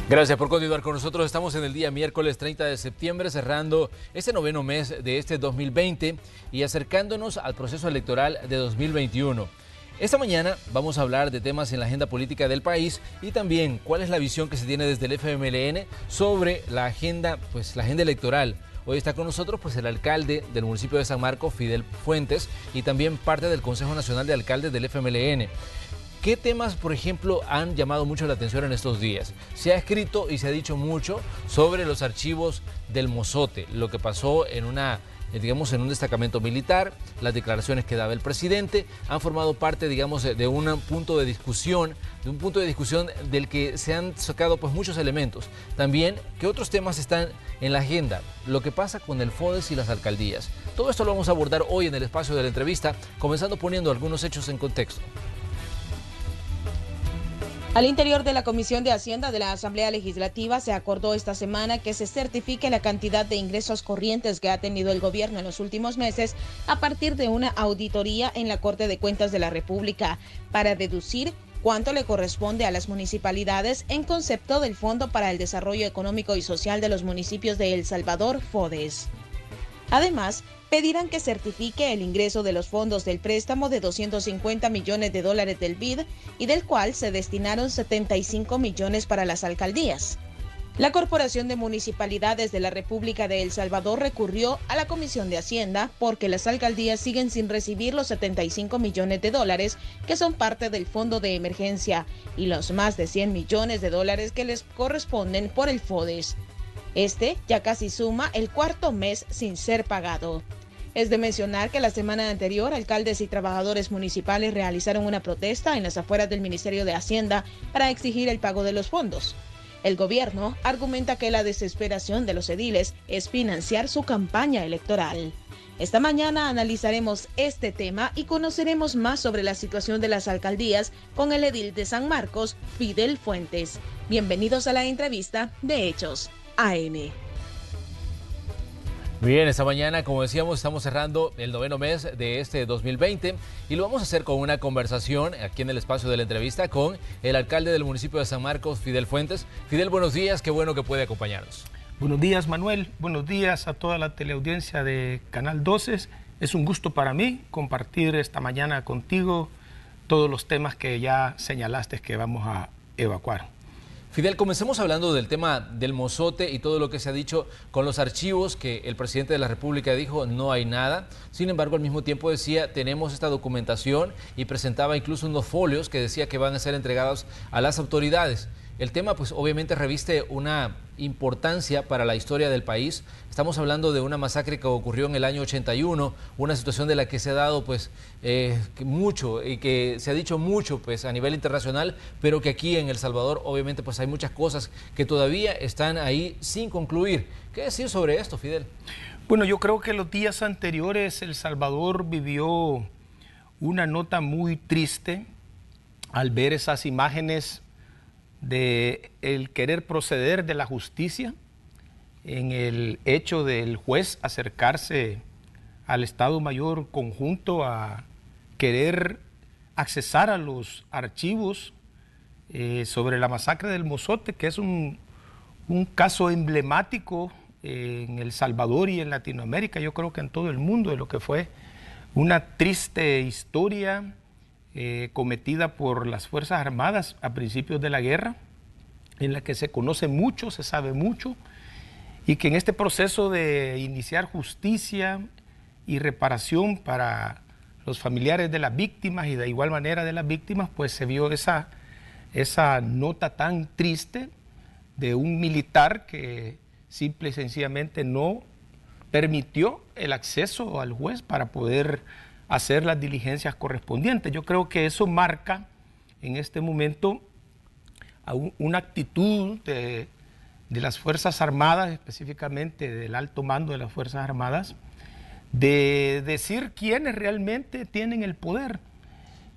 Gracias por continuar con nosotros. Estamos en el día miércoles 30 de septiembre, cerrando este noveno mes de este 2020 y acercándonos al proceso electoral de 2021. Esta mañana vamos a hablar de temas en la agenda política del país y también cuál es la visión que se tiene desde el FMLN sobre la agenda electoral. Hoy está con nosotros el alcalde del municipio de San Marcos, Fidel Fuentes, y también parte del Consejo Nacional de Alcaldes del FMLN. ¿Qué temas, por ejemplo, han llamado mucho la atención en estos días? Se ha escrito y se ha dicho mucho sobre los archivos del Mozote, lo que pasó en en un destacamento militar, las declaraciones que daba el presidente, han formado parte, de un punto de discusión, del que se han sacado muchos elementos. También, ¿qué otros temas están en la agenda? Lo que pasa con el FODES y las alcaldías. Todo esto lo vamos a abordar hoy en el espacio de la entrevista, comenzando poniendo algunos hechos en contexto. Al interior de la Comisión de Hacienda de la Asamblea Legislativa se acordó esta semana que se certifique la cantidad de ingresos corrientes que ha tenido el gobierno en los últimos meses a partir de una auditoría en la Corte de Cuentas de la República para deducir cuánto le corresponde a las municipalidades en concepto del Fondo para el Desarrollo Económico y Social de los Municipios de El Salvador, FODES. Además, pedirán que certifique el ingreso de los fondos del préstamo de $250 millones del BID y del cual se destinaron 75 millones para las alcaldías. La Corporación de Municipalidades de la República de El Salvador recurrió a la Comisión de Hacienda porque las alcaldías siguen sin recibir los 75 millones de dólares que son parte del fondo de emergencia y los más de 100 millones de dólares que les corresponden por el FODES. Este ya casi suma el cuarto mes sin ser pagado. Es de mencionar que la semana anterior, alcaldes y trabajadores municipales realizaron una protesta en las afueras del Ministerio de Hacienda para exigir el pago de los fondos. El gobierno argumenta que la desesperación de los ediles es financiar su campaña electoral. Esta mañana analizaremos este tema y conoceremos más sobre la situación de las alcaldías con el edil de San Marcos, Fidel Fuentes. Bienvenidos a la entrevista de Hechos AM. Bien, esta mañana, como decíamos, estamos cerrando el noveno mes de este 2020 y lo vamos a hacer con una conversación aquí en el espacio de la entrevista con el alcalde del municipio de San Marcos, Fidel Fuentes. Fidel, buenos días, qué bueno que puede acompañarnos. Buenos días, Manuel, buenos días a toda la teleaudiencia de Canal 12. Es un gusto para mí compartir esta mañana contigo todos los temas que ya señalaste que vamos a evacuar. Fidel, comencemos hablando del tema del Mozote y todo lo que se ha dicho con los archivos que el presidente de la República dijo no hay nada. Sin embargo, al mismo tiempo decía tenemos esta documentación y presentaba incluso unos folios que decía que van a ser entregados a las autoridades. El tema obviamente reviste una importancia para la historia del país. Estamos hablando de una masacre que ocurrió en el año 81, una situación de la que se ha dado mucho y que se ha dicho mucho a nivel internacional, pero que aquí en El Salvador obviamente hay muchas cosas que todavía están ahí sin concluir. ¿Qué decir sobre esto, Fidel? Bueno, yo creo que los días anteriores El Salvador vivió una nota muy triste al ver esas imágenes de el querer proceder de la justicia en el hecho del juez acercarse al Estado Mayor Conjunto a querer accesar a los archivos sobre la masacre del Mozote, que es un caso emblemático en El Salvador y en Latinoamérica, yo creo que en todo el mundo, de lo que fue una triste historia cometida por las Fuerzas Armadas a principios de la guerra, en la que se conoce mucho, se sabe mucho, y que en este proceso de iniciar justicia y reparación para los familiares de las víctimas y de igual manera de las víctimas, se vio esa nota tan triste de un militar que simple y sencillamente no permitió el acceso al juez para poder hacer las diligencias correspondientes. Yo creo que eso marca en este momento una actitud de las Fuerzas Armadas, específicamente del alto mando de las Fuerzas Armadas, de decir quiénes realmente tienen el poder.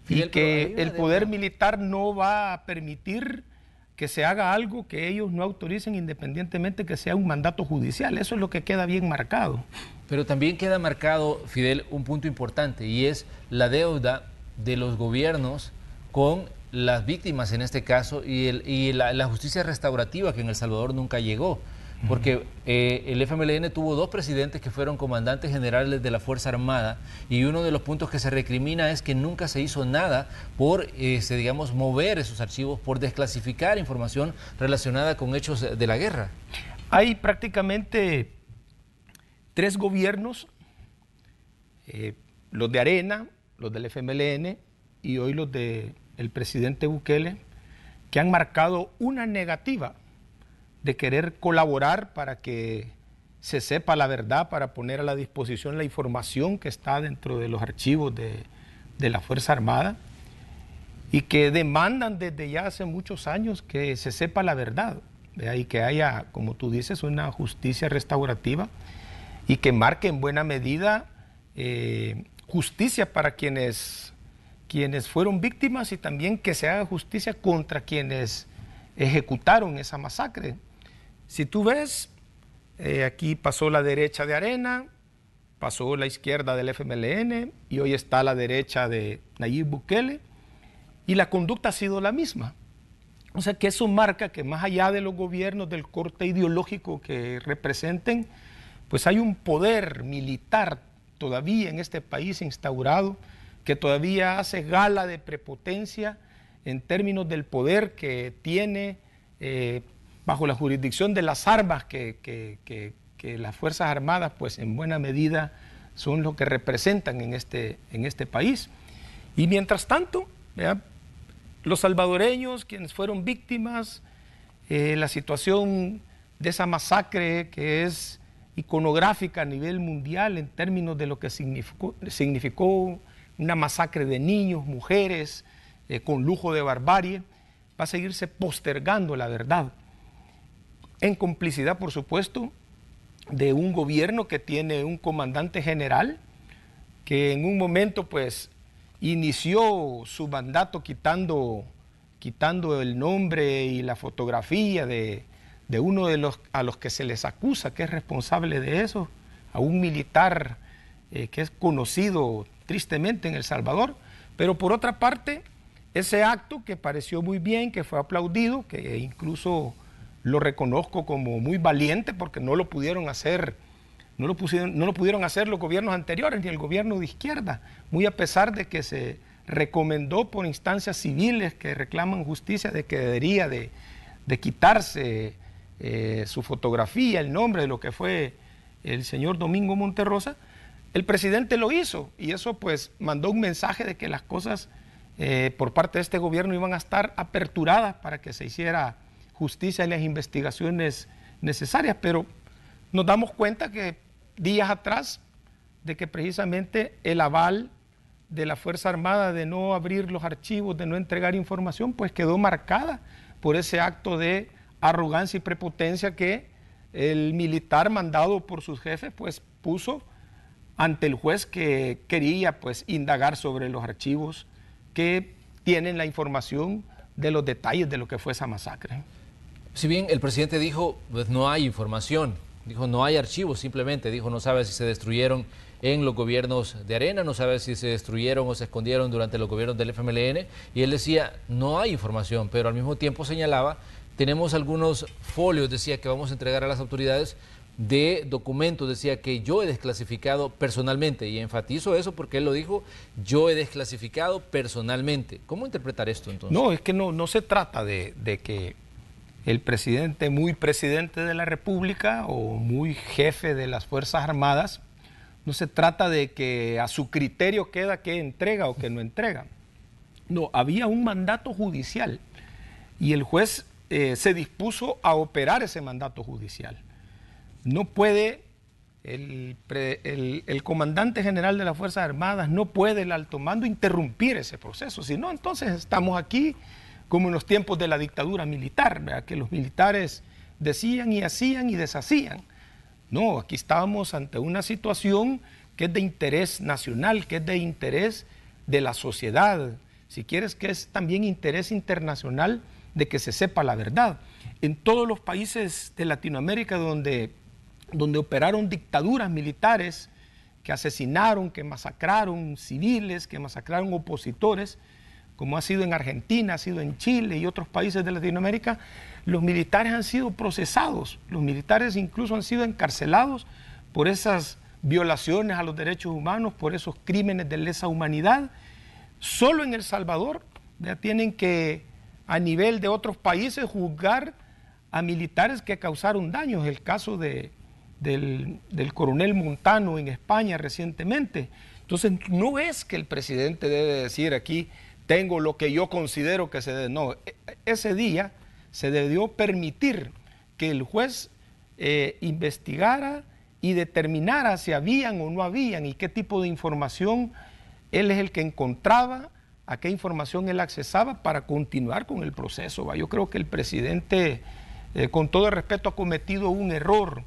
Fidel, y que el poder militar no va a permitir que se haga algo que ellos no autoricen independientemente que sea un mandato judicial. Eso es lo que queda bien marcado. Pero también queda marcado, Fidel, un punto importante y es la deuda de los gobiernos con las víctimas en este caso y la justicia restaurativa que en El Salvador nunca llegó. Porque el FMLN tuvo 2 presidentes que fueron comandantes generales de la Fuerza Armada y uno de los puntos que se recrimina es que nunca se hizo nada por, digamos, mover esos archivos, por desclasificar información relacionada con hechos de la guerra. Hay prácticamente 3 gobiernos, los de Arena, los del FMLN y hoy los del presidente Bukele, que han marcado una negativa de querer colaborar para que se sepa la verdad, para poner a la disposición la información que está dentro de los archivos de la Fuerza Armada y que demandan desde ya hace muchos años que se sepa la verdad, ¿verdad? Y que haya, como tú dices, una justicia restaurativa y que marque en buena medida justicia para quienes fueron víctimas y también que se haga justicia contra quienes ejecutaron esa masacre. Si tú ves, aquí pasó la derecha de Arena, pasó la izquierda del FMLN y hoy está la derecha de Nayib Bukele y la conducta ha sido la misma. O sea que eso marca que más allá de los gobiernos del corte ideológico que representen, pues hay un poder militar todavía en este país instaurado que todavía hace gala de prepotencia en términos del poder que tiene bajo la jurisdicción de las armas que las Fuerzas Armadas, pues en buena medida son lo que representan en este país. Y mientras tanto, ¿verdad?, los salvadoreños, quienes fueron víctimas, la situación de esa masacre que es iconográfica a nivel mundial en términos de lo que significó una masacre de niños, mujeres, con lujo de barbarie, va a seguirse postergando la verdad, en complicidad, por supuesto, de un gobierno que tiene un comandante general que en un momento pues inició su mandato quitando el nombre y la fotografía de uno de los a los que se les acusa que es responsable de eso, a un militar que es conocido tristemente en El Salvador, pero por otra parte, ese acto que pareció muy bien, que fue aplaudido, que incluso lo reconozco como muy valiente porque no lo pudieron hacer, no lo pudieron hacer los gobiernos anteriores ni el gobierno de izquierda, muy a pesar de que se recomendó por instancias civiles que reclaman justicia de que debería de quitarse su fotografía, el nombre de lo que fue el señor Domingo Monterrosa. El presidente lo hizo y eso pues mandó un mensaje de que las cosas por parte de este gobierno iban a estar aperturadas para que se hiciera justicia en las investigaciones necesarias, pero nos damos cuenta que días atrás de que precisamente el aval de la Fuerza Armada de no abrir los archivos, de no entregar información, pues quedó marcada por ese acto de arrogancia y prepotencia que el militar mandado por sus jefes pues puso ante el juez que quería pues indagar sobre los archivos que tienen la información de los detalles de lo que fue esa masacre. Si bien el presidente dijo, pues no hay información, dijo no hay archivos, simplemente dijo no sabe si se destruyeron en los gobiernos de Arena, no sabe si se destruyeron o se escondieron durante los gobiernos del FMLN, y él decía no hay información, pero al mismo tiempo señalaba, tenemos algunos folios, decía, que vamos a entregar a las autoridades de documentos, decía que yo he desclasificado personalmente, y enfatizo eso porque él lo dijo, yo he desclasificado personalmente. ¿Cómo interpretar esto entonces? No, es que no se trata de que el presidente, muy presidente de la República o muy jefe de las Fuerzas Armadas, no se trata de que a su criterio queda que entrega o que no entrega. No, había un mandato judicial y el juez se dispuso a operar ese mandato judicial. No puede, el comandante general de las Fuerzas Armadas no puede, el alto mando, interrumpir ese proceso, si no, entonces estamos aquí como en los tiempos de la dictadura militar, ¿verdad?, que los militares decían y hacían y deshacían. No, aquí estábamos ante una situación que es de interés nacional, que es de interés de la sociedad, si quieres que es también interés internacional de que se sepa la verdad. En todos los países de Latinoamérica donde operaron dictaduras militares que asesinaron, que masacraron civiles, que masacraron opositores, como ha sido en Argentina, ha sido en Chile y otros países de Latinoamérica, los militares han sido procesados, los militares incluso han sido encarcelados por esas violaciones a los derechos humanos, por esos crímenes de lesa humanidad. Solo en El Salvador ya tienen que, a nivel de otros países, juzgar a militares que causaron daños. El caso del coronel Montano en España recientemente. Entonces, no es que el presidente debe decir aquí, tengo lo que yo considero que se debe. No, ese día se debió permitir que el juez investigara y determinara si habían o no habían y qué tipo de información él es el que encontraba, a qué información él accesaba para continuar con el proceso. Yo creo que el presidente, con todo el respeto, ha cometido un error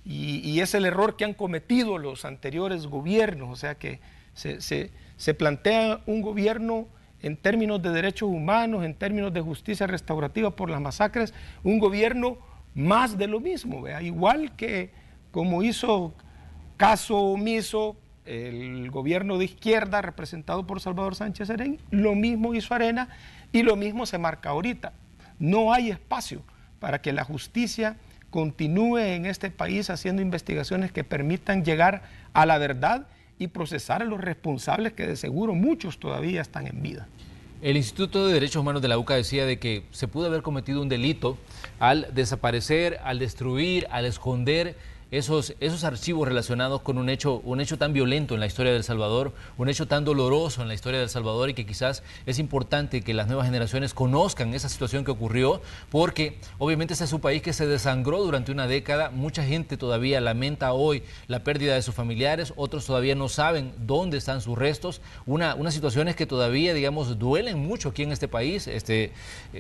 y es el error que han cometido los anteriores gobiernos. O sea que se plantea un gobierno en términos de derechos humanos, en términos de justicia restaurativa por las masacres, un gobierno más de lo mismo, ¿vea? Igual que como hizo caso omiso el gobierno de izquierda representado por Salvador Sánchez Serén, lo mismo hizo Arena y lo mismo se marca ahorita. No hay espacio para que la justicia continúe en este país haciendo investigaciones que permitan llegar a la verdad y procesar a los responsables, que de seguro muchos todavía están en vida. El Instituto de Derechos Humanos de la UCA decía de que se pudo haber cometido un delito al desaparecer, al destruir, al esconder esos archivos relacionados con un hecho tan violento en la historia de El Salvador, un hecho tan doloroso en la historia de El Salvador, y que quizás es importante que las nuevas generaciones conozcan esa situación que ocurrió, porque obviamente ese es un país que se desangró durante una década. Mucha gente todavía lamenta hoy la pérdida de sus familiares, otros todavía no saben dónde están sus restos, unas situaciones que todavía, digamos, duelen mucho aquí en este país,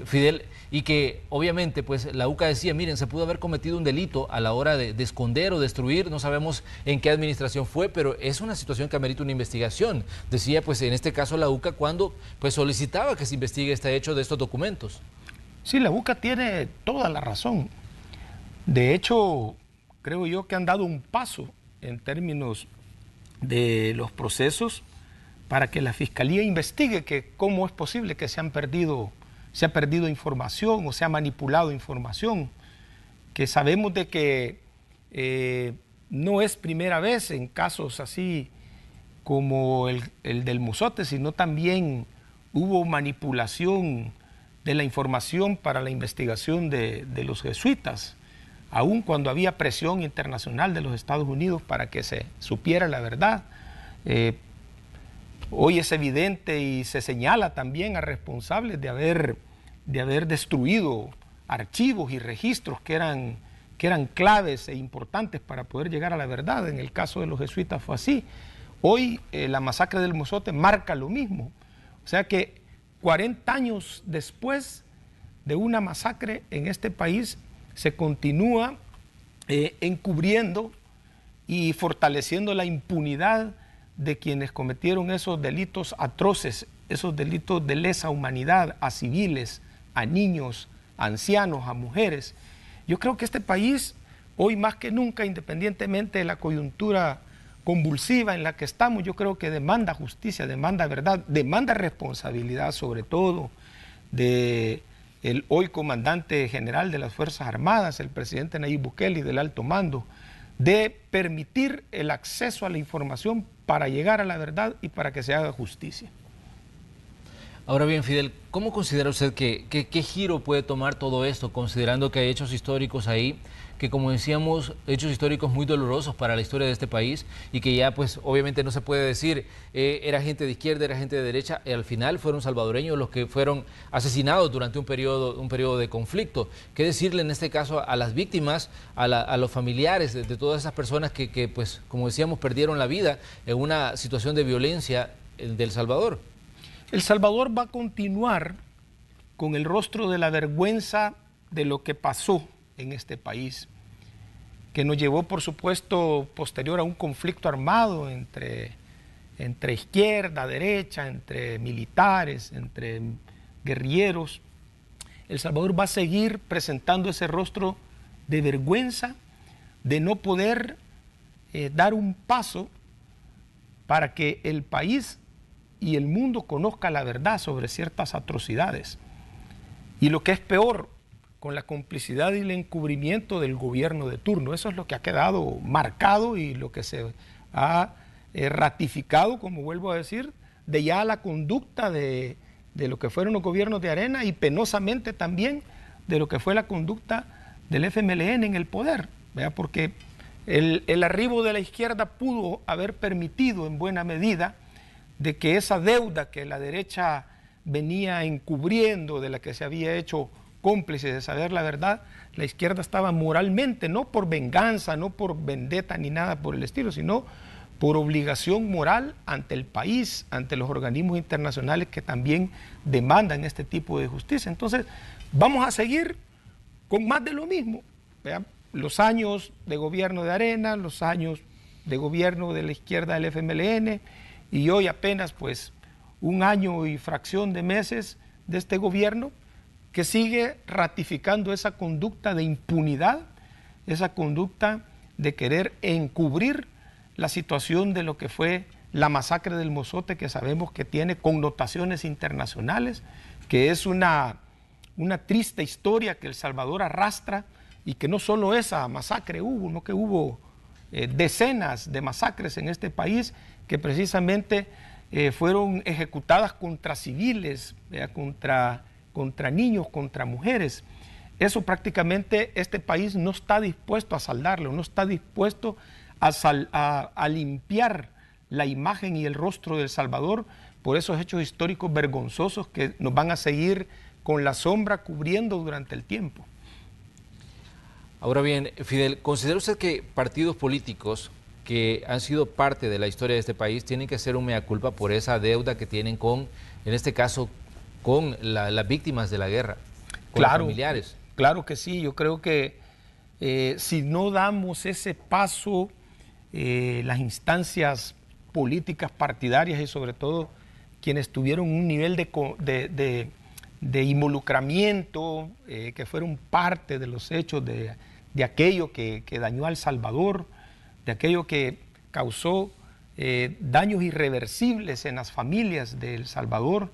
Fidel, y que obviamente pues la UCA decía, miren, se pudo haber cometido un delito a la hora de esconder o destruir, no sabemos en qué administración fue, pero es una situación que amerita una investigación. Decía pues en este caso la UCA cuando pues solicitaba que se investigue este hecho de estos documentos. Sí, la UCA tiene toda la razón. De hecho, creo yo que han dado un paso en términos de los procesos para que la Fiscalía investigue que cómo es posible que se ha perdido información o se ha manipulado información, que sabemos de que no es primera vez en casos así como el del Mozote, sino también hubo manipulación de la información para la investigación de los jesuitas, aun cuando había presión internacional de los Estados Unidos para que se supiera la verdad. Hoy es evidente y se señala también a responsables de haber destruido archivos y registros que eran claves e importantes para poder llegar a la verdad. En el caso de los jesuitas fue así. Hoy la masacre del Mozote marca lo mismo. O sea que 40 años después de una masacre en este país se continúa encubriendo y fortaleciendo la impunidad de quienes cometieron esos delitos atroces, esos delitos de lesa humanidad a civiles, a niños, a ancianos, a mujeres. Yo creo que este país, hoy más que nunca, independientemente de la coyuntura convulsiva en la que estamos, yo creo que demanda justicia, demanda verdad, demanda responsabilidad, sobre todo del hoy comandante general de las Fuerzas Armadas, el presidente Nayib Bukele, y del alto mando, de permitir el acceso a la información para llegar a la verdad y para que se haga justicia. Ahora bien, Fidel, ¿cómo considera usted qué giro puede tomar todo esto, considerando que hay hechos históricos ahí, que como decíamos, hechos históricos muy dolorosos para la historia de este país, y que ya pues obviamente no se puede decir era gente de izquierda, era gente de derecha, y al final fueron salvadoreños los que fueron asesinados durante un periodo de conflicto? ¿Qué decirle en este caso a las víctimas, a los familiares de todas esas personas que pues como decíamos perdieron la vida en una situación de violencia de El Salvador? El Salvador va a continuar con el rostro de la vergüenza de lo que pasó en este país, que nos llevó, por supuesto, posterior a un conflicto armado entre izquierda, derecha, entre militares, entre guerrilleros. El Salvador va a seguir presentando ese rostro de vergüenza, de no poder dar un paso para que el país y el mundo conozca la verdad sobre ciertas atrocidades. Y lo que es peor, con la complicidad y el encubrimiento del gobierno de turno. Eso es lo que ha quedado marcado y lo que se ha ratificado, como vuelvo a decir, de ya la conducta de lo que fueron los gobiernos de Arena y penosamente también de lo que fue la conducta del FMLN en el poder, ¿verdad? Porque el arribo de la izquierda pudo haber permitido en buena medida de que esa deuda que la derecha venía encubriendo, de la que se había hecho cómplice de saber la verdad, la izquierda estaba moralmente, no por venganza, no por vendetta ni nada por el estilo, sino por obligación moral ante el país, ante los organismos internacionales que también demandan este tipo de justicia. Entonces, vamos a seguir con más de lo mismo. Vean, los años de gobierno de Arena, los años de gobierno de la izquierda del FMLN, y hoy apenas pues un año y fracción de meses de este gobierno que sigue ratificando esa conducta de impunidad, esa conducta de querer encubrir la situación de lo que fue la masacre del Mozote, que sabemos que tiene connotaciones internacionales, que es una triste historia que El Salvador arrastra, y que no solo esa masacre hubo, no que hubo decenas de masacres en este país que precisamente fueron ejecutadas contra civiles, contra niños, contra mujeres. Eso prácticamente este país no está dispuesto a saldarlo, no está dispuesto a limpiar la imagen y el rostro de El Salvador por esos hechos históricos vergonzosos que nos van a seguir con la sombra cubriendo durante el tiempo. Ahora bien, Fidel, ¿considera usted que partidos políticos que han sido parte de la historia de este país tienen que hacer un mea culpa por esa deuda que tienen con, en este caso, con las víctimas de la guerra, con los familiares? Claro que sí, yo creo que si no damos ese paso, las instancias políticas partidarias y sobre todo quienes tuvieron un nivel de involucramiento, que fueron parte de los hechos de aquello que dañó a El Salvador, de aquello que causó daños irreversibles en las familias de El Salvador,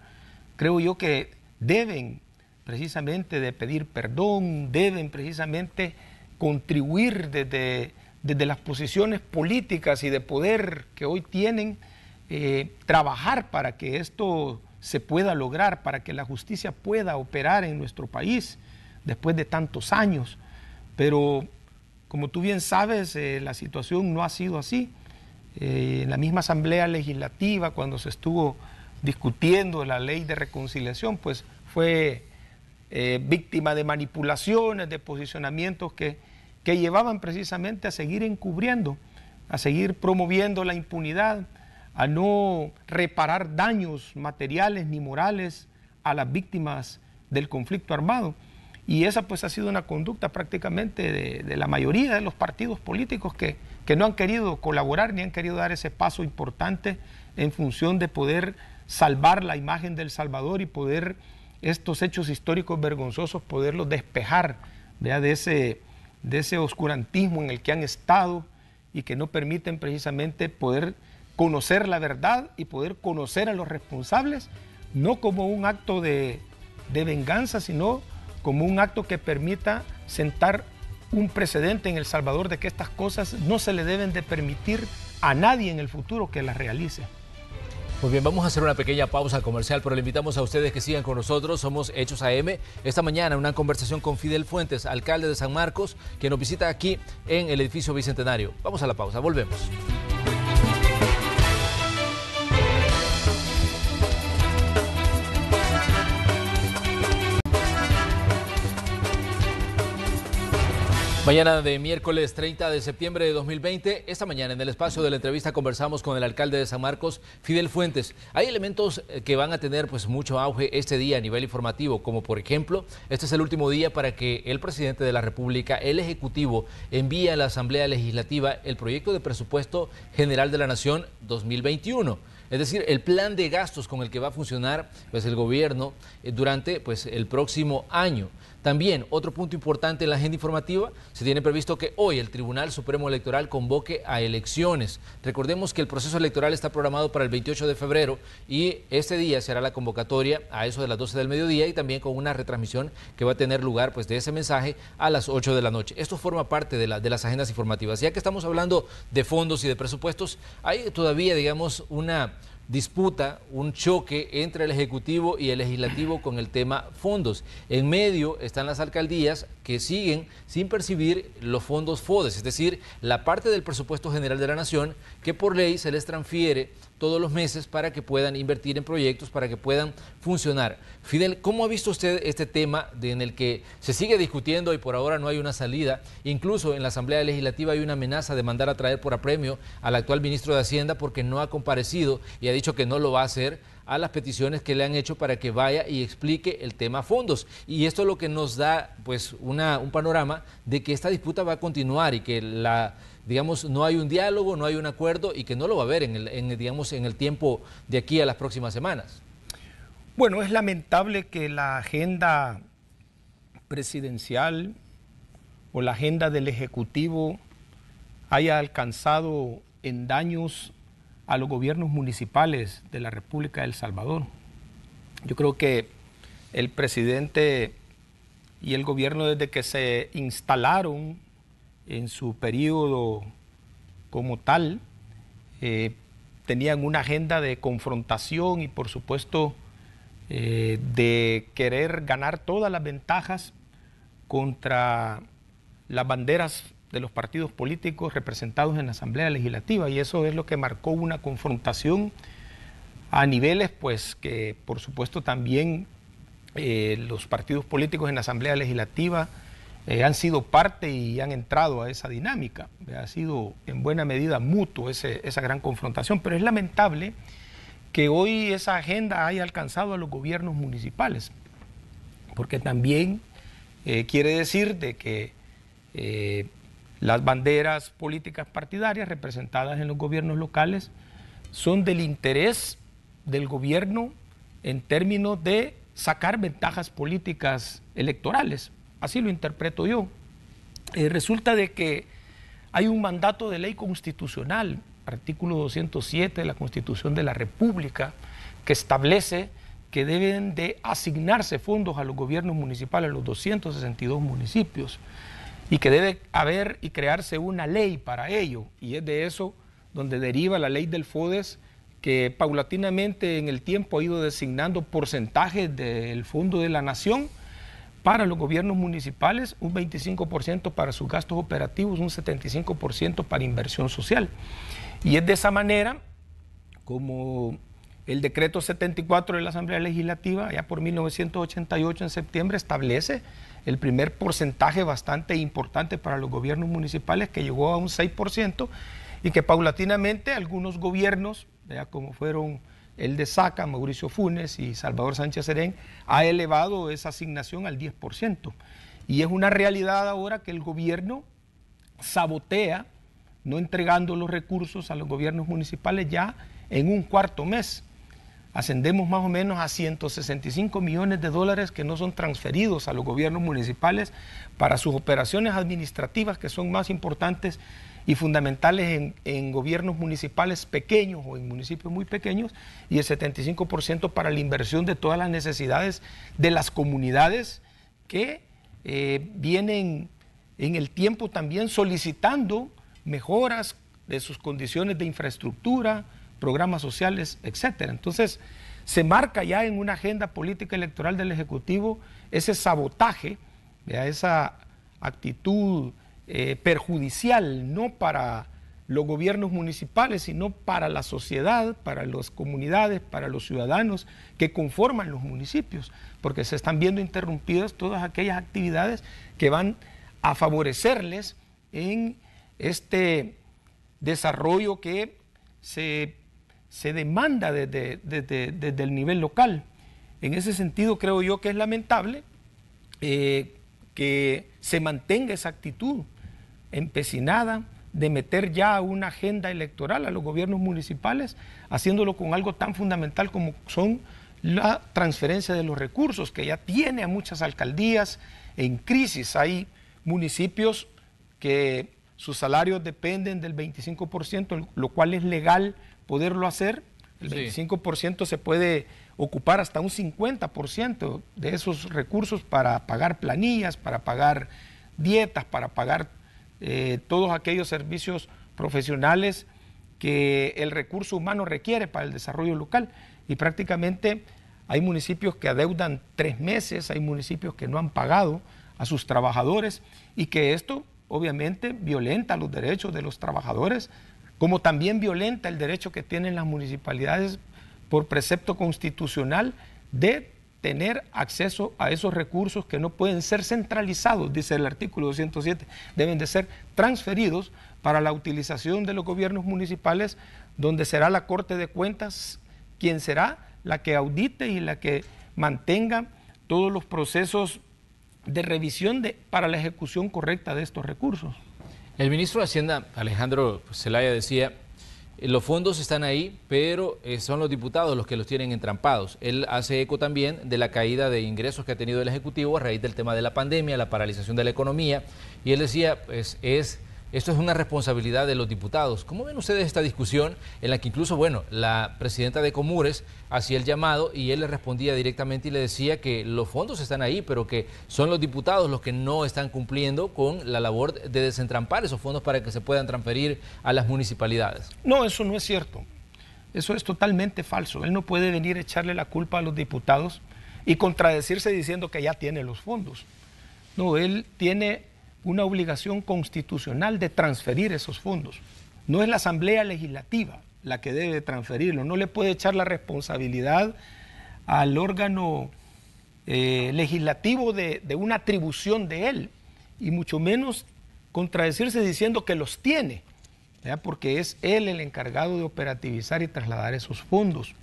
creo yo que deben precisamente de pedir perdón, deben precisamente contribuir desde las posiciones políticas y de poder que hoy tienen, trabajar para que esto se pueda lograr, para que la justicia pueda operar en nuestro país después de tantos años. Pero como tú bien sabes, la situación no ha sido así. En la misma Asamblea Legislativa, cuando se estuvo discutiendo la ley de reconciliación, pues fue víctima de manipulaciones, de posicionamientos que llevaban precisamente a seguir encubriendo, a seguir promoviendo la impunidad, a no reparar daños materiales ni morales a las víctimas del conflicto armado. Y esa pues ha sido una conducta prácticamente de la mayoría de los partidos políticos que no han querido colaborar ni han querido dar ese paso importante en función de poder salvar la imagen de El Salvador y poder estos hechos históricos vergonzosos, poderlos despejar, ¿verdad?, de ese oscurantismo en el que han estado y que no permiten precisamente poder conocer la verdad y poder conocer a los responsables, no como un acto de venganza, sino como un acto que permita sentar un precedente en El Salvador de que estas cosas no se le deben de permitir a nadie en el futuro que las realice. Muy bien, vamos a hacer una pequeña pausa comercial, pero le invitamos a ustedes que sigan con nosotros. Somos Hechos AM. Esta mañana una conversación con Fidel Fuentes, alcalde de San Marcos, que nos visita aquí en el edificio Bicentenario. Vamos a la pausa, volvemos. Mañana de miércoles 30 de septiembre de 2020, esta mañana en el espacio de la entrevista conversamos con el alcalde de San Marcos, Fidel Fuentes. Hay elementos que van a tener pues mucho auge este día a nivel informativo, como por ejemplo, este es el último día para que el presidente de la República, el Ejecutivo, envíe a la Asamblea Legislativa el proyecto de presupuesto general de la Nación 2021. es decir, el plan de gastos con el que va a funcionar pues, el gobierno durante pues, el próximo año. También, otro punto importante en la agenda informativa, se tiene previsto que hoy el Tribunal Supremo Electoral convoque a elecciones. Recordemos que el proceso electoral está programado para el 28 de febrero y este día se hará la convocatoria a eso de las 12 del mediodía y también con una retransmisión que va a tener lugar pues, de ese mensaje a las 8 de la noche. Esto forma parte de las agendas informativas. Ya que estamos hablando de fondos y de presupuestos, hay todavía, digamos, una disputa, un choque entre el Ejecutivo y el Legislativo con el tema fondos. En medio están las alcaldías que siguen sin percibir los fondos FODES, es decir, la parte del presupuesto general de la Nación que por ley se les transfiere todos los meses para que puedan invertir en proyectos, para que puedan funcionar. Fidel, ¿cómo ha visto usted este tema en el que se sigue discutiendo y por ahora no hay una salida? Incluso en la Asamblea Legislativa hay una amenaza de mandar a traer por apremio al actual ministro de Hacienda porque no ha comparecido y ha dicho que no lo va a hacer a las peticiones que le han hecho para que vaya y explique el tema fondos. Y esto es lo que nos da pues un panorama de que esta disputa va a continuar y que digamos, no hay un diálogo, no hay un acuerdo y que no lo va a haber digamos, en el tiempo de aquí a las próximas semanas. Bueno, es lamentable que la agenda presidencial o la agenda del Ejecutivo haya alcanzado en daños a los gobiernos municipales de la República de El Salvador. Yo creo que el presidente y el gobierno, desde que se instalaron en su periodo como tal, tenían una agenda de confrontación y por supuesto de querer ganar todas las ventajas contra las banderas de los partidos políticos representados en la Asamblea Legislativa, y eso es lo que marcó una confrontación a niveles pues que por supuesto también los partidos políticos en la Asamblea Legislativa han sido parte y han entrado a esa dinámica. Ha sido en buena medida mutuo esa gran confrontación, pero es lamentable que hoy esa agenda haya alcanzado a los gobiernos municipales, porque también quiere decir de que las banderas políticas partidarias representadas en los gobiernos locales son del interés del gobierno en términos de sacar ventajas políticas electorales. Así lo interpreto yo. Resulta de que hay un mandato de ley constitucional, artículo 207 de la Constitución de la República, que establece que deben de asignarse fondos a los gobiernos municipales, a los 262 municipios, y que debe haber y crearse una ley para ello, y es de eso donde deriva la ley del FODES, que paulatinamente en el tiempo ha ido designando porcentajes del Fondo de la Nación para los gobiernos municipales, un 25% para sus gastos operativos, un 75% para inversión social. Y es de esa manera como el decreto 74 de la Asamblea Legislativa, allá por 1988 en septiembre, establece el primer porcentaje bastante importante para los gobiernos municipales, que llegó a un 6%, y que paulatinamente algunos gobiernos, como fueron el de Saca, Mauricio Funes y Salvador Sánchez Serén, ha elevado esa asignación al 10%. Y es una realidad ahora que el gobierno sabotea, no entregando los recursos a los gobiernos municipales ya en un cuarto mes. Ascendemos más o menos a 165 millones de dólares que no son transferidos a los gobiernos municipales para sus operaciones administrativas, que son más importantes y fundamentales en gobiernos municipales pequeños o en municipios muy pequeños, y el 75% para la inversión de todas las necesidades de las comunidades que vienen en el tiempo también solicitando mejoras de sus condiciones de infraestructura, programas sociales, etcétera. Entonces, se marca ya en una agenda política electoral del Ejecutivo ese sabotaje, esa actitud perjudicial, no para los gobiernos municipales, sino para la sociedad, para las comunidades, para los ciudadanos que conforman los municipios, porque se están viendo interrumpidas todas aquellas actividades que van a favorecerles en este desarrollo que se demanda desde el nivel local. En ese sentido, creo yo que es lamentable que se mantenga esa actitud empecinada de meter ya una agenda electoral a los gobiernos municipales, haciéndolo con algo tan fundamental como son la transferencia de los recursos, que ya tiene a muchas alcaldías en crisis. Hay municipios que sus salarios dependen del 25%, lo cual es legal poderlo hacer. El 25% se puede ocupar hasta un 50% de esos recursos para pagar planillas, para pagar dietas, para pagar todos aquellos servicios profesionales que el recurso humano requiere para el desarrollo local. Y prácticamente hay municipios que adeudan 3 meses, hay municipios que no han pagado a sus trabajadores, y que esto obviamente violenta los derechos de los trabajadores, como también violenta el derecho que tienen las municipalidades por precepto constitucional de tener acceso a esos recursos que no pueden ser centralizados, dice el artículo 207, deben de ser transferidos para la utilización de los gobiernos municipales, donde será la Corte de Cuentas quien será la que audite y la que mantenga todos los procesos de revisión para la ejecución correcta de estos recursos. El ministro de Hacienda, Alejandro Zelaya, decía: los fondos están ahí, pero son los diputados los que los tienen entrampados. Él hace eco también de la caída de ingresos que ha tenido el Ejecutivo a raíz del tema de la pandemia, la paralización de la economía, y él decía, pues esto es una responsabilidad de los diputados. ¿Cómo ven ustedes esta discusión en la que incluso, bueno, la presidenta de Comures hacía el llamado y él le respondía directamente y le decía que los fondos están ahí, pero que son los diputados los que no están cumpliendo con la labor de desentrampar esos fondos para que se puedan transferir a las municipalidades? No, eso no es cierto. Eso es totalmente falso. Él no puede venir a echarle la culpa a los diputados y contradecirse diciendo que ya tiene los fondos. No, él tiene una obligación constitucional de transferir esos fondos. No es la Asamblea Legislativa la que debe transferirlo, no le puede echar la responsabilidad al órgano legislativo de una atribución de él, y mucho menos contradecirse diciendo que los tiene, ¿verdad? Porque es él el encargado de operativizar y trasladar esos fondos.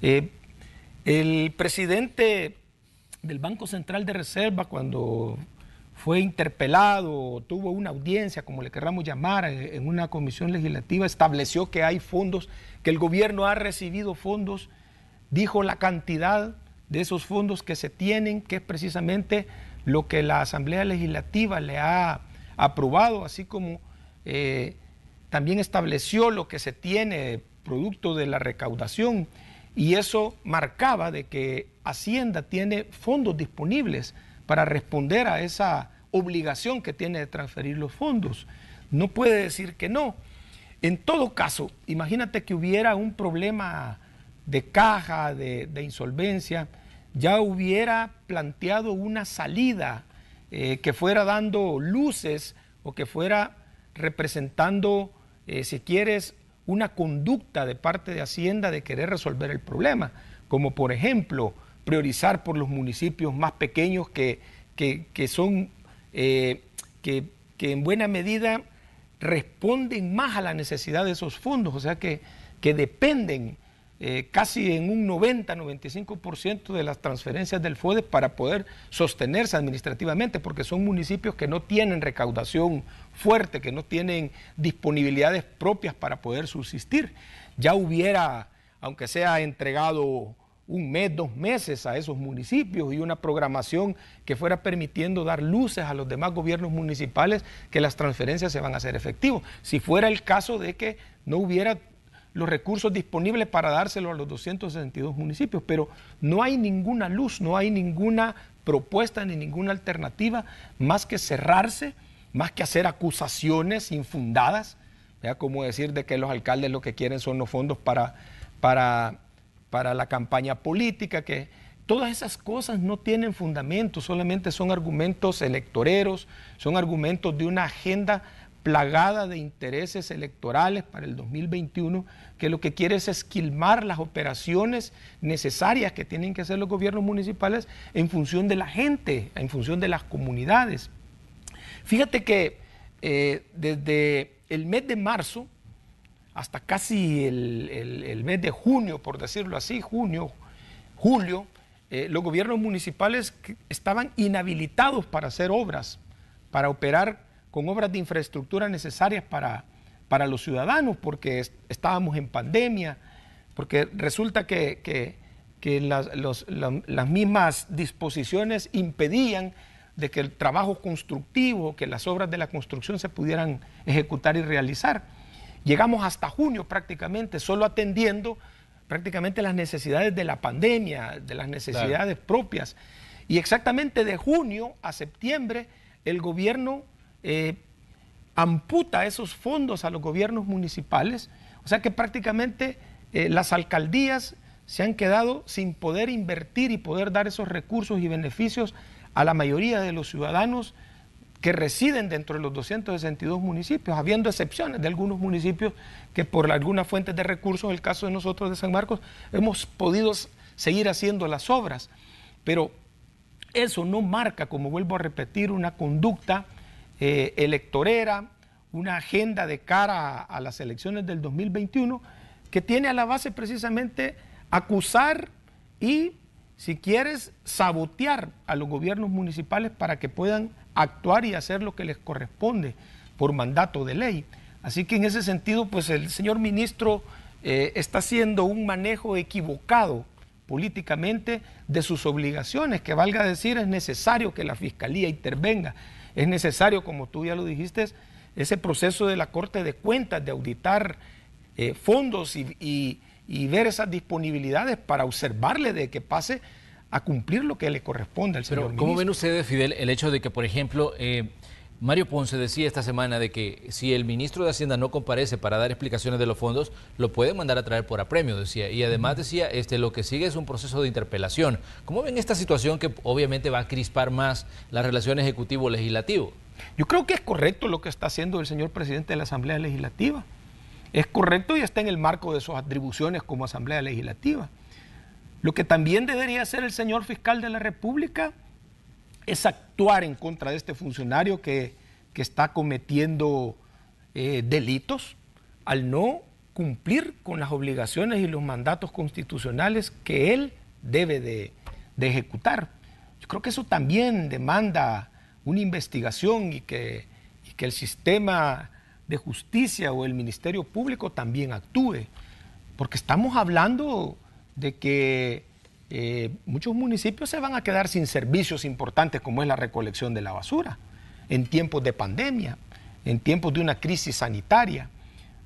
El presidente del Banco Central de Reserva, cuando fue interpelado, tuvo una audiencia, como le querramos llamar, en una comisión legislativa, estableció que hay fondos, que el gobierno ha recibido fondos, dijo la cantidad de esos fondos que se tienen, que es precisamente lo que la Asamblea Legislativa le ha aprobado, así como también estableció lo que se tiene producto de la recaudación, y eso marcaba de que Hacienda tiene fondos disponibles para responder a esa obligación que tiene de transferir los fondos. No puede decir que no. En todo caso, imagínate que hubiera un problema de caja, de insolvencia, ya hubiera planteado una salida que fuera dando luces o que fuera representando, si quieres, una conducta de parte de Hacienda de querer resolver el problema, como por ejemplo priorizar por los municipios más pequeños que en buena medida responden más a la necesidad de esos fondos, o sea que dependen casi en un 90-95% de las transferencias del FODES para poder sostenerse administrativamente, porque son municipios que no tienen recaudación fuerte, que no tienen disponibilidades propias para poder subsistir. Ya hubiera, aunque sea entregado 1 mes, 2 meses a esos municipios y una programación que fuera permitiendo dar luces a los demás gobiernos municipales que las transferencias se van a hacer efectivas. Si fuera el caso de que no hubiera los recursos disponibles para dárselo a los 262 municipios, pero no hay ninguna luz, no hay ninguna propuesta ni ninguna alternativa más que cerrarse, más que hacer acusaciones infundadas, ¿verdad? Como decir de que los alcaldes lo que quieren son los fondos para la campaña política, que todas esas cosas no tienen fundamento, solamente son argumentos electoreros, son argumentos de una agenda plagada de intereses electorales para el 2021, que lo que quiere es esquilmar las operaciones necesarias que tienen que hacer los gobiernos municipales en función de la gente, en función de las comunidades. Fíjate que desde el mes de marzo hasta casi el mes de junio, por decirlo así, julio, los gobiernos municipales estaban inhabilitados para hacer obras, para operar con obras de infraestructura necesarias para los ciudadanos, porque estábamos en pandemia, porque resulta que las mismas disposiciones impedían de que el trabajo constructivo, que las obras de la construcción se pudieran ejecutar y realizar. Llegamos hasta junio prácticamente, solo atendiendo prácticamente las necesidades de la pandemia, de las necesidades propias. Y exactamente de junio a septiembre el gobierno amputa esos fondos a los gobiernos municipales, o sea que prácticamente las alcaldías se han quedado sin poder invertir y poder dar esos recursos y beneficios a la mayoría de los ciudadanos que residen dentro de los 262 municipios, habiendo excepciones de algunos municipios que por algunas fuentes de recursos, el caso de nosotros de San Marcos, hemos podido seguir haciendo las obras, pero eso no marca, como vuelvo a repetir, una conducta electorera, una agenda de cara a las elecciones del 2021 que tiene a la base precisamente acusar y, si quieres, sabotear a los gobiernos municipales para que puedan actuar y hacer lo que les corresponde por mandato de ley. Así que en ese sentido, pues el señor ministro está haciendo un manejo equivocado políticamente de sus obligaciones, que valga decir, es necesario que la Fiscalía intervenga, es necesario, como tú ya lo dijiste, ese proceso de la Corte de Cuentas de auditar fondos y ver esas disponibilidades para observarle de que pase a cumplir lo que le corresponde al señor ministro. ¿Cómo ven ustedes, Fidel, el hecho de que, por ejemplo, Mario Ponce decía esta semana de que si el ministro de Hacienda no comparece para dar explicaciones de los fondos, lo pueden mandar a traer por apremio, decía. Y además decía, lo que sigue es un proceso de interpelación. ¿Cómo ven esta situación que obviamente va a crispar más las relaciones ejecutivo-legislativo? Yo creo que es correcto lo que está haciendo el señor presidente de la Asamblea Legislativa. Es correcto y está en el marco de sus atribuciones como Asamblea Legislativa. Lo que también debería hacer el señor fiscal de la República es actuar en contra de este funcionario que está cometiendo delitos al no cumplir con las obligaciones y los mandatos constitucionales que él debe de ejecutar. Yo creo que eso también demanda una investigación y que el sistema de justicia o el Ministerio Público también actúe, porque estamos hablando de que muchos municipios se van a quedar sin servicios importantes como es la recolección de la basura en tiempos de pandemia, en tiempos de una crisis sanitaria.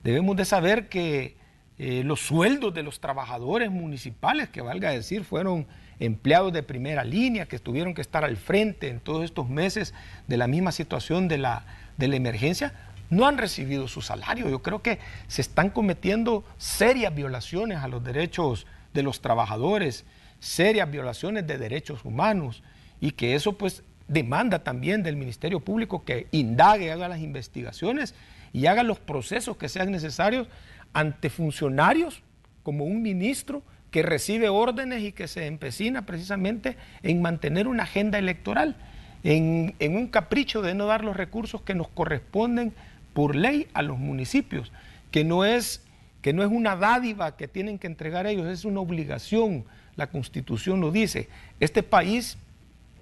Debemos de saber que los sueldos de los trabajadores municipales, que valga decir, fueron empleados de primera línea, que tuvieron que estar al frente en todos estos meses de la misma situación de la emergencia, no han recibido su salario. Yo creo que se están cometiendo serias violaciones a los derechos de los trabajadores, serias violaciones de derechos humanos, y que eso pues demanda también del Ministerio Público que indague, haga las investigaciones y haga los procesos que sean necesarios ante funcionarios como un ministro que recibe órdenes y que se empecina precisamente en mantener una agenda electoral, en un capricho de no dar los recursos que nos corresponden por ley a los municipios, que no es una dádiva que tienen que entregar ellos, es una obligación. La Constitución lo dice. Este país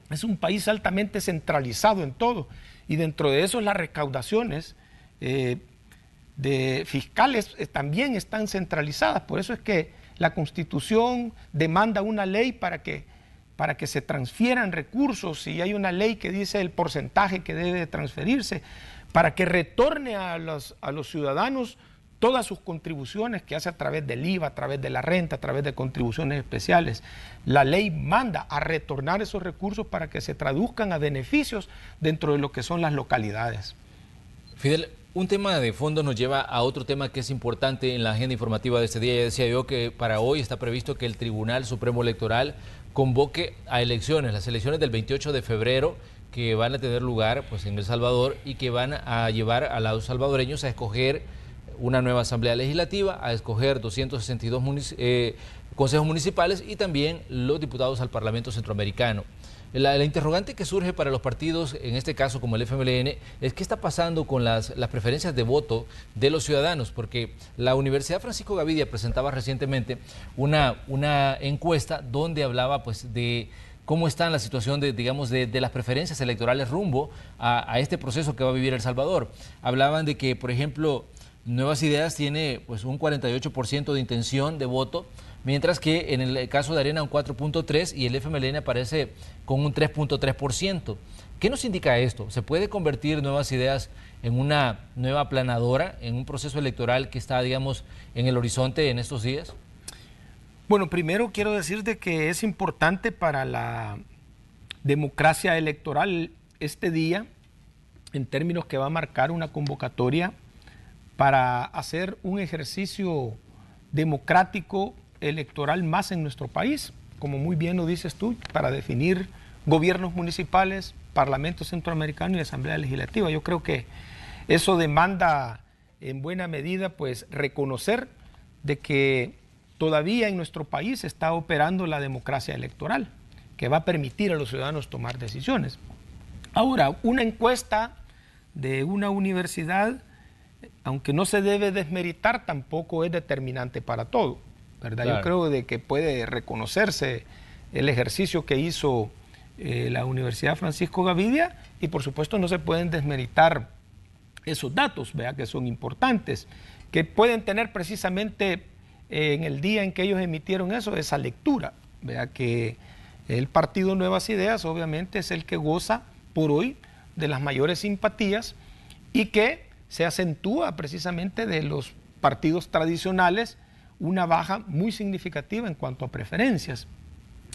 es un país altamente centralizado en todo, y dentro de eso las recaudaciones de fiscales también están centralizadas. Por eso es que la Constitución demanda una ley para que se transfieran recursos, y hay una ley que dice el porcentaje que debe de transferirse, para que retorne a los ciudadanos todas sus contribuciones que hace a través del IVA, a través de la renta, a través de contribuciones especiales. La ley manda a retornar esos recursos para que se traduzcan a beneficios dentro de lo que son las localidades. Fidel, un tema de fondo nos lleva a otro tema que es importante en la agenda informativa de este día. Ya decía yo que para hoy está previsto que el Tribunal Supremo Electoral convoque a elecciones, las elecciones del 28 de febrero, que van a tener lugar pues, en El Salvador, y que van a llevar a los salvadoreños a escoger una nueva Asamblea Legislativa, a escoger 262 consejos municipales y también los diputados al Parlamento Centroamericano. La interrogante que surge para los partidos, en este caso como el FMLN, es qué está pasando con las preferencias de voto de los ciudadanos, porque la Universidad Francisco Gavidia presentaba recientemente una encuesta donde hablaba pues, de cómo está la situación digamos, de las preferencias electorales rumbo a este proceso que va a vivir El Salvador. Hablaban de que, por ejemplo, Nuevas Ideas tiene pues un 48% de intención de voto, mientras que en el caso de Arena un 4.3% y el FMLN aparece con un 3.3%. ¿Qué nos indica esto? ¿Se puede convertir Nuevas Ideas en una nueva aplanadora, en un proceso electoral que está, digamos, en el horizonte en estos días? Bueno, primero quiero decirte que es importante para la democracia electoral este día, en términos que va a marcar una convocatoria para hacer un ejercicio democrático electoral más en nuestro país, como muy bien lo dices tú, para definir gobiernos municipales, Parlamento Centroamericano y Asamblea Legislativa. Yo creo que eso demanda en buena medida pues reconocer de que todavía en nuestro país está operando la democracia electoral, que va a permitir a los ciudadanos tomar decisiones. Ahora, una encuesta de una universidad, aunque no se debe desmeritar, tampoco es determinante para todo, ¿verdad? Claro. Yo creo de que puede reconocerse el ejercicio que hizo la Universidad Francisco Gavidia y por supuesto no se pueden desmeritar esos datos, ¿verdad? Que son importantes, que pueden tener precisamente en el día en que ellos emitieron eso, esa lectura, ¿verdad? Que el partido Nuevas Ideas obviamente es el que goza por hoy de las mayores simpatías y que se acentúa precisamente de los partidos tradicionales una baja muy significativa en cuanto a preferencias.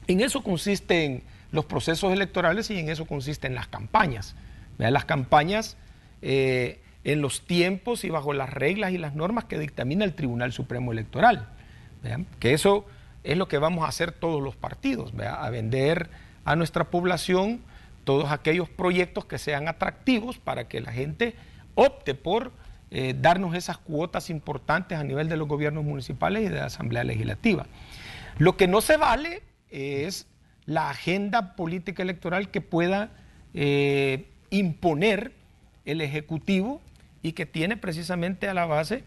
En eso consisten los procesos electorales y en eso consisten las campañas. ¿Verdad? Las campañas en los tiempos y bajo las reglas y las normas que dictamina el Tribunal Supremo Electoral. ¿Verdad? Que eso es lo que vamos a hacer todos los partidos, ¿verdad? A vender a nuestra población todos aquellos proyectos que sean atractivos para que la gente opte por darnos esas cuotas importantes a nivel de los gobiernos municipales y de la Asamblea Legislativa. Lo que no se vale es la agenda política electoral que pueda imponer el Ejecutivo y que tiene precisamente a la base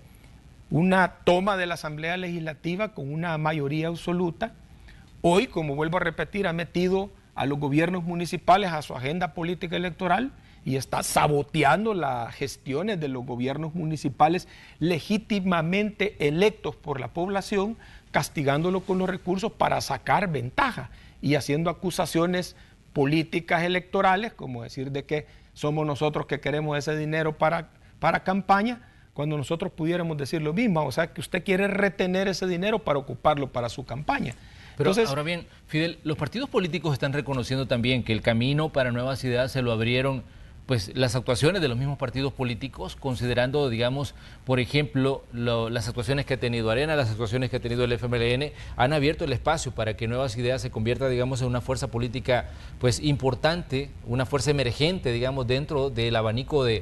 una toma de la Asamblea Legislativa con una mayoría absoluta. Hoy, como vuelvo a repetir, ha metido a los gobiernos municipales a su agenda política electoral y está saboteando las gestiones de los gobiernos municipales legítimamente electos por la población, castigándolo con los recursos para sacar ventaja y haciendo acusaciones políticas electorales, como decir de que somos nosotros que queremos ese dinero para campaña, cuando nosotros pudiéramos decir lo mismo, o sea que usted quiere retener ese dinero para ocuparlo para su campaña. Pero entonces, ahora bien, Fidel, los partidos políticos están reconociendo también que el camino para Nuevas Ideas se lo abrieron pues las actuaciones de los mismos partidos políticos, considerando, digamos, por ejemplo, las actuaciones que ha tenido Arena, las actuaciones que ha tenido el FMLN, han abierto el espacio para que Nuevas Ideas se convierta, digamos, en una fuerza política pues importante, una fuerza emergente, digamos, dentro del abanico de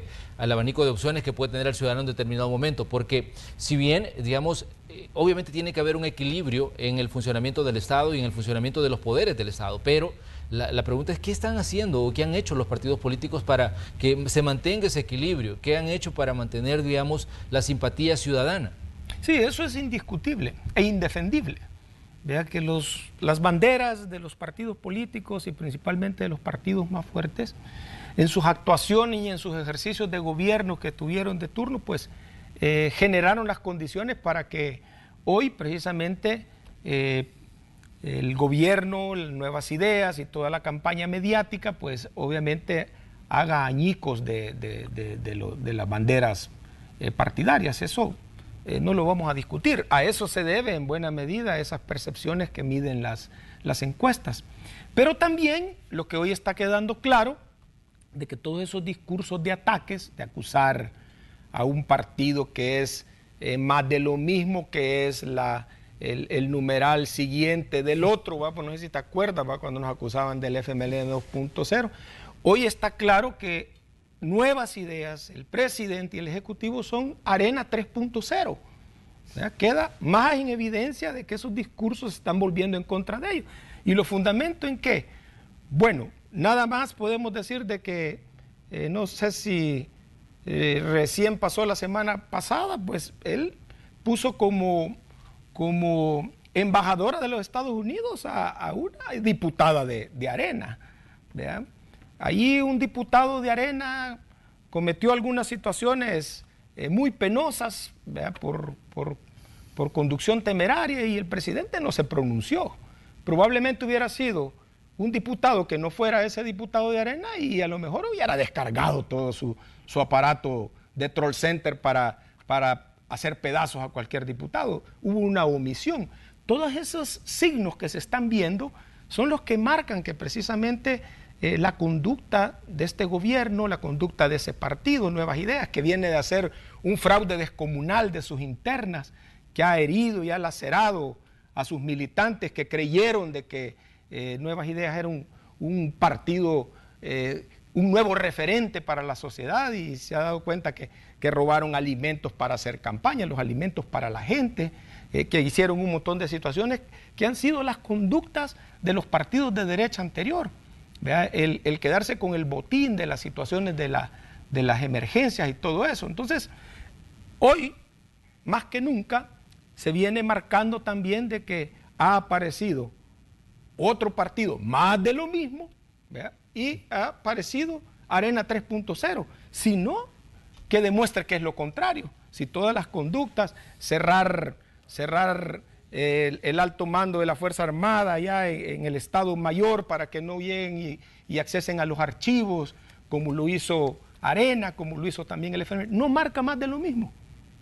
opciones que puede tener el ciudadano en determinado momento, porque si bien, digamos, obviamente tiene que haber un equilibrio en el funcionamiento del Estado y en el funcionamiento de los poderes del Estado, pero la pregunta es, ¿qué están haciendo o qué han hecho los partidos políticos para que se mantenga ese equilibrio? ¿Qué han hecho para mantener, digamos, la simpatía ciudadana? Sí, eso es indiscutible e indefendible. Vea que las banderas de los partidos políticos y principalmente de los partidos más fuertes, en sus actuaciones y en sus ejercicios de gobierno que tuvieron de turno, pues generaron las condiciones para que hoy precisamente el gobierno, Nuevas Ideas y toda la campaña mediática, pues obviamente haga añicos de las banderas partidarias. Eso no lo vamos a discutir. A eso se debe en buena medida esas percepciones que miden las encuestas. Pero también lo que hoy está quedando claro, de que todos esos discursos de ataques, de acusar a un partido que es más de lo mismo, que es el numeral siguiente del otro, ¿va? Pues no sé si te acuerdas, ¿va? Cuando nos acusaban del FMLN 2.0. Hoy está claro que Nuevas Ideas, el presidente y el ejecutivo son Arena 3.0. Queda más en evidencia de que esos discursos se están volviendo en contra de ellos. ¿Y lo fundamento en qué? Bueno, nada más podemos decir de que, no sé si recién pasó la semana pasada, pues él puso como embajadora de los Estados Unidos a una diputada de Arena. ¿Verdad? Allí un diputado de Arena cometió algunas situaciones muy penosas, ¿verdad? Por conducción temeraria, y el presidente no se pronunció. Probablemente hubiera sido un diputado que no fuera ese diputado de Arena y a lo mejor hubiera descargado todo su aparato de troll center para hacer pedazos a cualquier diputado. Hubo una omisión. Todos esos signos que se están viendo son los que marcan que precisamente la conducta de este gobierno, la conducta de ese partido, Nuevas Ideas, que viene de hacer un fraude descomunal de sus internas, que ha herido y ha lacerado a sus militantes que creyeron de que Nuevas Ideas era un partido, un nuevo referente para la sociedad, y se ha dado cuenta que robaron alimentos para hacer campaña, los alimentos para la gente, que hicieron un montón de situaciones que han sido las conductas de los partidos de derecha anterior. El quedarse con el botín de las situaciones de las emergencias y todo eso. Entonces, hoy, más que nunca, se viene marcando también de que ha aparecido otro partido más de lo mismo, ¿verdad? Y ha aparecido Arena 3.0, sino que demuestra que es lo contrario. Si todas las conductas, cerrar el alto mando de la Fuerza Armada allá en el Estado Mayor para que no lleguen y accesen a los archivos, como lo hizo Arena, como lo hizo también el FMI, no marca más de lo mismo.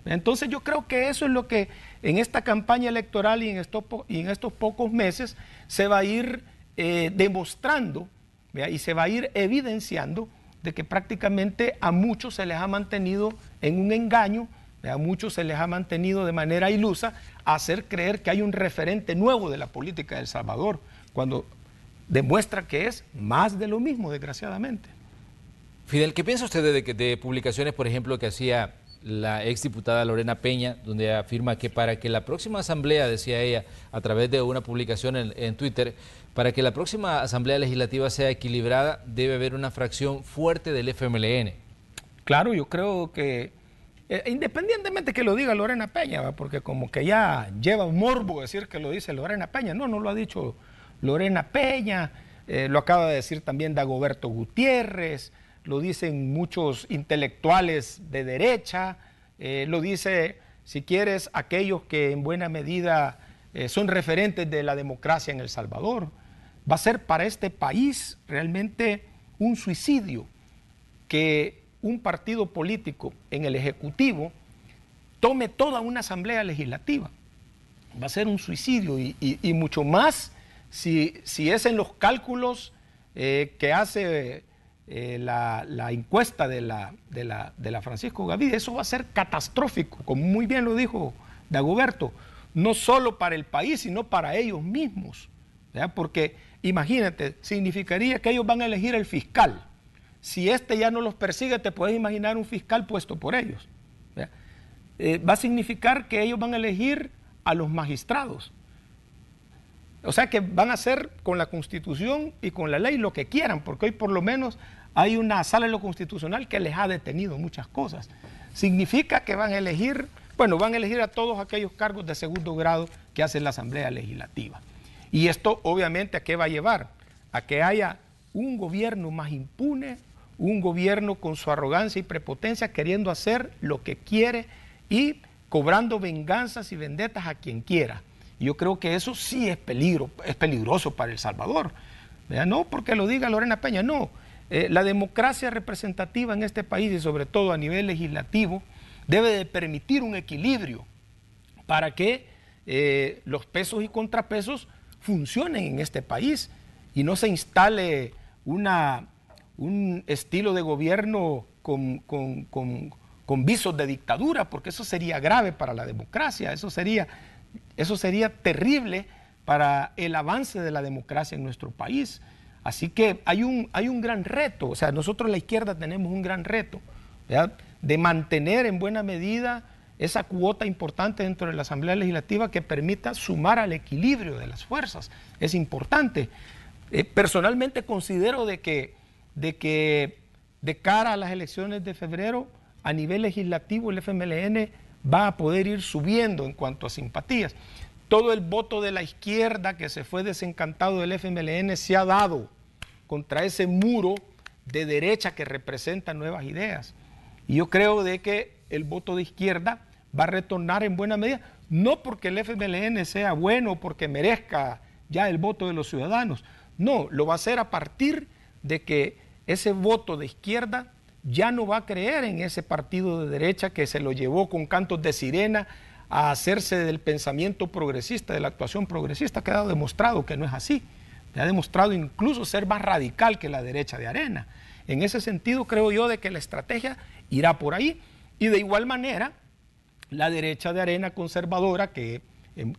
Entonces yo creo que eso es lo que en esta campaña electoral y en estos pocos meses se va a ir demostrando, ¿verdad? Y se va a ir evidenciando de que prácticamente a muchos se les ha mantenido en un engaño, a muchos se les ha mantenido de manera ilusa a hacer creer que hay un referente nuevo de la política de El Salvador, cuando demuestra que es más de lo mismo, desgraciadamente. Fidel, ¿qué piensa usted de publicaciones, por ejemplo, que hacía la exdiputada Lorena Peña, donde afirma que para que la próxima asamblea, decía ella, a través de una publicación en Twitter, para que la próxima asamblea legislativa sea equilibrada, debe haber una fracción fuerte del FMLN? Claro, yo creo que, independientemente que lo diga Lorena Peña, ¿va? Porque como que ya lleva un morbo decir que lo dice Lorena Peña. No lo ha dicho Lorena Peña, lo acaba de decir también Dagoberto Gutiérrez, lo dicen muchos intelectuales de derecha, lo dice, si quieres, aquellos que en buena medida son referentes de la democracia en El Salvador. Va a ser para este país realmente un suicidio que un partido político en el Ejecutivo tome toda una asamblea legislativa. Va a ser un suicidio y mucho más si es en los cálculos que hace la encuesta de la Francisco Gavidia. Eso va a ser catastrófico, como muy bien lo dijo Dagoberto, no solo para el país, sino para ellos mismos, ¿verdad? Porque imagínate, significaría que ellos van a elegir el fiscal. Si este ya no los persigue, te puedes imaginar un fiscal puesto por ellos, ¿verdad? Va a significar que ellos van a elegir a los magistrados. O sea que van a hacer con la Constitución y con la ley lo que quieran, porque hoy por lo menos hay una sala en lo constitucional que les ha detenido muchas cosas. Significa que van a elegir, van a elegir a todos aquellos cargos de segundo grado que hace la Asamblea Legislativa. Y esto obviamente ¿a qué va a llevar? A que haya un gobierno más impune, un gobierno con su arrogancia y prepotencia queriendo hacer lo que quiere y cobrando venganzas y vendetas a quien quiera. Yo creo que eso sí es peligroso para El Salvador. No porque lo diga Lorena Peña, no. La democracia representativa en este país y sobre todo a nivel legislativo debe de permitir un equilibrio para que los pesos y contrapesos funcionen en este país y no se instale un estilo de gobierno con visos de dictadura, porque eso sería grave para la democracia, eso sería terrible para el avance de la democracia en nuestro país. Así que hay un gran reto, o sea, nosotros la izquierda tenemos un gran reto, ¿verdad?, de mantener en buena medida esa cuota importante dentro de la Asamblea Legislativa que permita sumar al equilibrio de las fuerzas. Es importante. Personalmente considero de que de cara a las elecciones de febrero, a nivel legislativo el FMLN va a poder ir subiendo en cuanto a simpatías. todo el voto de la izquierda que se fue desencantado del FMLN se ha dado contra ese muro de derecha que representa Nuevas Ideas. Y yo creo de que el voto de izquierda va a retornar en buena medida, no porque el FMLN sea bueno, porque merezca ya el voto de los ciudadanos, no, lo va a hacer a partir de que ese voto de izquierda ya no va a creer en ese partido de derecha que se lo llevó con cantos de sirena a hacerse del pensamiento progresista, de la actuación progresista. Ha quedado demostrado que no es así. Ha demostrado incluso ser más radical que la derecha de Arena. En ese sentido creo yo de que la estrategia irá por ahí, y de igual manera la derecha de Arena conservadora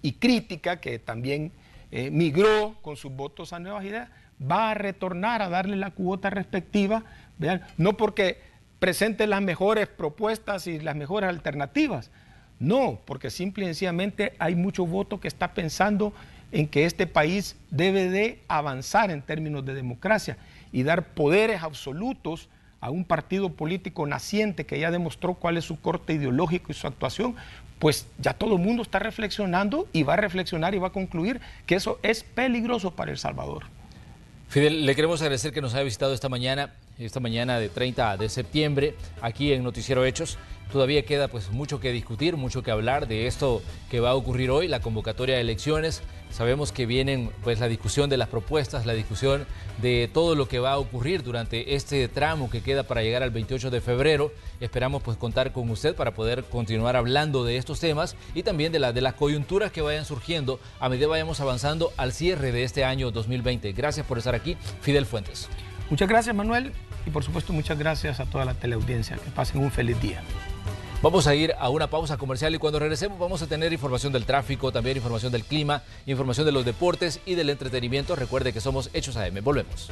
y crítica, que también migró con sus votos a Nuevas Ideas, va a retornar a darle la cuota respectiva, vean, no porque presente las mejores propuestas y las mejores alternativas, no, porque simple y sencillamente hay mucho voto que está pensando en que este país debe de avanzar en términos de democracia y dar poderes absolutos a un partido político naciente que ya demostró cuál es su corte ideológico y su actuación. Pues ya todo el mundo está reflexionando y va a reflexionar y va a concluir que eso es peligroso para El Salvador. Fidel, le queremos agradecer que nos haya visitado esta mañana de 30 de septiembre, aquí en Noticiero Hechos. Todavía queda pues mucho que discutir, mucho que hablar de esto que va a ocurrir hoy, la convocatoria de elecciones. Sabemos que vienen pues la discusión de las propuestas, la discusión de todo lo que va a ocurrir durante este tramo que queda para llegar al 28 de febrero. Esperamos pues contar con usted para poder continuar hablando de estos temas y también de las coyunturas que vayan surgiendo a medida que vayamos avanzando al cierre de este año 2020. Gracias por estar aquí, Fidel Fuentes. Muchas gracias, Manuel, y por supuesto muchas gracias a toda la teleaudiencia. Que pasen un feliz día. Vamos a ir a una pausa comercial y cuando regresemos vamos a tener información del tráfico, también información del clima, información de los deportes y del entretenimiento. Recuerde que somos Hechos AM. Volvemos.